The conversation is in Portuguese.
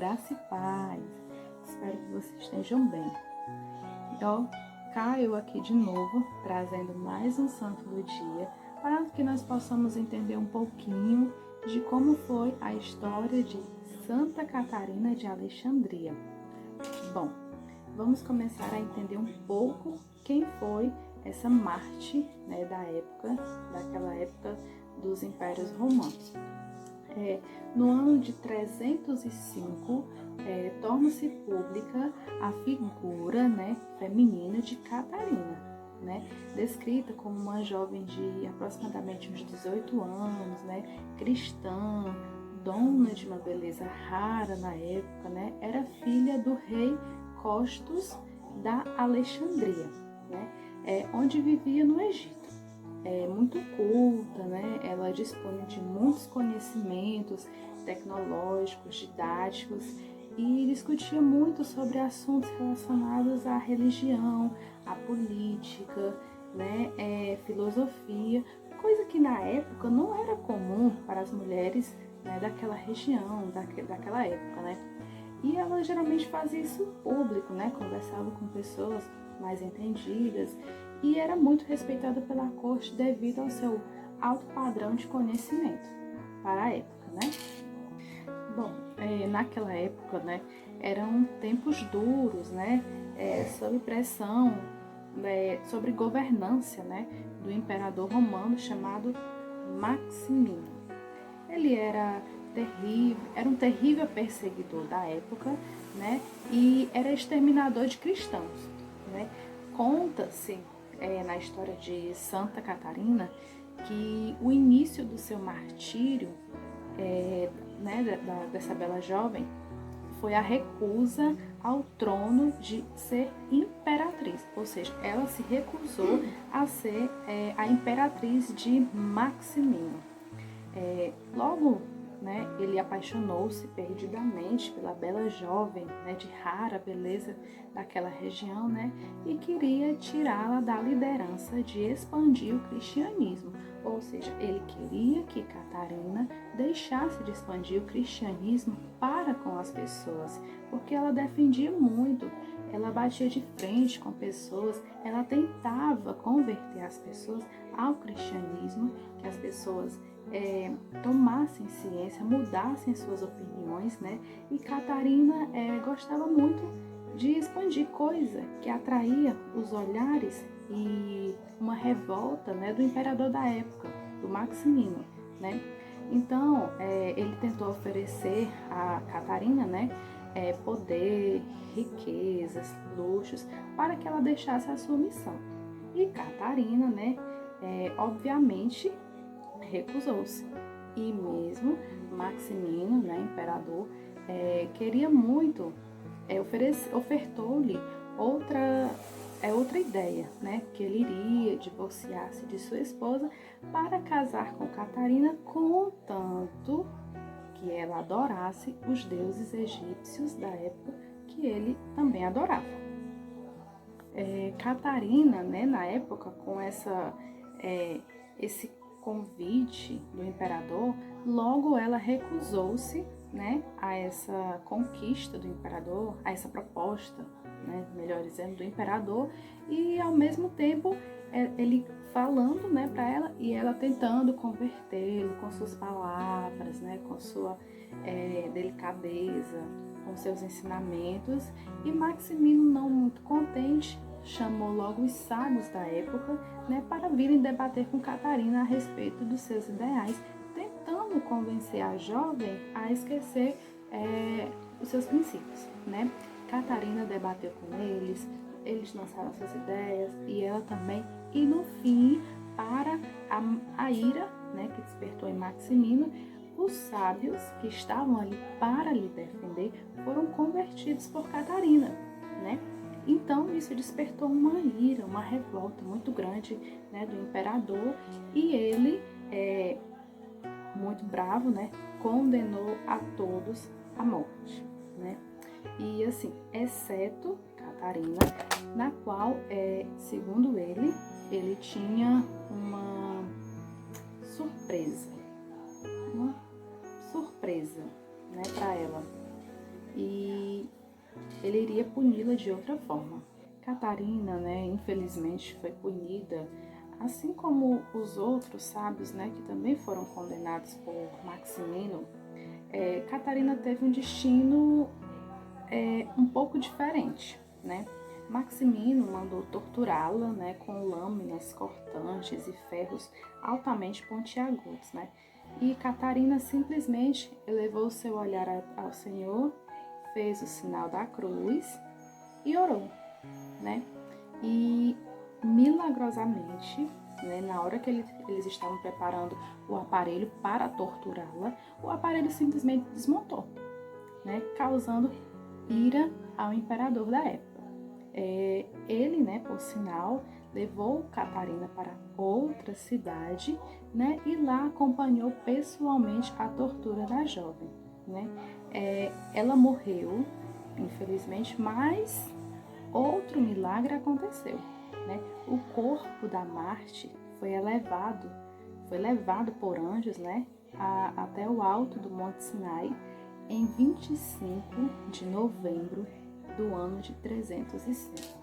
graça e paz. Espero que vocês estejam bem. Então, cá eu aqui de novo, trazendo mais um santo do dia, para que nós possamos entender um pouquinho de como foi a história de Santa Catarina de Alexandria. Bom, vamos começar a entender um pouco quem foi essa Marte, né, daquela época dos impérios romanos. No ano de 305, torna-se pública a figura, né, feminina de Catarina, né, descrita como uma jovem de aproximadamente uns 18 anos, né, cristã, dona de uma beleza rara na época, né, era filha do rei Costus da Alexandria, né, onde vivia no Egito. Muito culta, né? Ela dispõe de muitos conhecimentos tecnológicos, didáticos e discutia muito sobre assuntos relacionados à religião, à política, né? Filosofia, coisa que na época não era comum para as mulheres, né, daquela região, daquela época, né? E ela geralmente fazia isso em público, né? Conversava com pessoas mais entendidas e era muito respeitada pela corte devido ao seu alto padrão de conhecimento para a época, né? Bom, naquela época, né, eram tempos duros, né, sob pressão, sobre governância, né, do imperador romano chamado Maximino. Ele era um terrível perseguidor da época, né, e era exterminador de cristãos, né? Conta-se na história de Santa Catarina que o início do seu martírio, né, dessa bela jovem, foi a recusa ao trono de ser imperatriz, ou seja, ela se recusou a ser a imperatriz de Maximino. Logo, né, ele apaixonou-se perdidamente pela bela jovem, né, de rara beleza daquela região, né, e queria tirá-la da liderança de expandir o cristianismo. Ou seja, ele queria que Catarina deixasse de expandir o cristianismo para com as pessoas, porque ela defendia muito, ela batia de frente com pessoas, ela tentava converter as pessoas ao cristianismo, que as pessoas tomassem ciência, mudassem suas opiniões, né? E Catarina gostava muito de expandir coisa que atraía os olhares e uma revolta, né, do imperador da época, do Maximino, né? Então, ele tentou oferecer a Catarina, né, poder, riquezas, luxos, para que ela deixasse a sua missão. E Catarina, né, obviamente, recusou-se. E mesmo Maximino, né, imperador, queria muito, ofertou-lhe outra ideia, né, que ele iria divorciar-se de sua esposa para casar com Catarina, contanto que ela adorasse os deuses egípcios da época que ele também adorava. Catarina, né, na época, com esse convite do imperador, logo ela recusou-se, né, a essa conquista do imperador, a essa proposta, né, melhor dizendo, do imperador, e ao mesmo tempo ele falando, né, para ela e ela tentando convertê-lo com suas palavras, né, com sua delicadeza, com seus ensinamentos. E Maximino, não muito contente, chamou logo os sábios da época, né, para virem debater com Catarina a respeito dos seus ideais, tentando convencer a jovem a esquecer os seus princípios, né? Catarina debateu com eles lançaram suas ideias e ela também, e no fim, para a ira, né, que despertou em Maximino, os sábios que estavam ali para lhe defender foram convertidos por Catarina, né? Então, isso despertou uma ira, uma revolta muito grande, né, do imperador, e ele, muito bravo, né, condenou a todos à morte, né? E assim, exceto Catarina, na qual, segundo ele tinha uma surpresa, né, para ela. e ele iria puni-la de outra forma. Catarina, né, infelizmente foi punida, assim como os outros sábios, né, que também foram condenados por Maximino. Catarina teve um destino um pouco diferente, né? Maximino mandou torturá-la, né, com lâminas cortantes e ferros altamente pontiagudos, né? E Catarina simplesmente elevou seu olhar ao Senhor, fez o sinal da cruz e orou, né? E milagrosamente, né, na hora que eles estavam preparando o aparelho para torturá-la, o aparelho simplesmente desmontou, né, causando ira ao imperador da época. Ele, né, por sinal, levou Catarina para outra cidade, né, e lá acompanhou pessoalmente a tortura da jovem, né. Ela morreu, infelizmente, mas outro milagre aconteceu, né. O corpo da Marte foi levado por anjos, né, até o alto do Monte Sinai em 25 de novembro do ano de 305.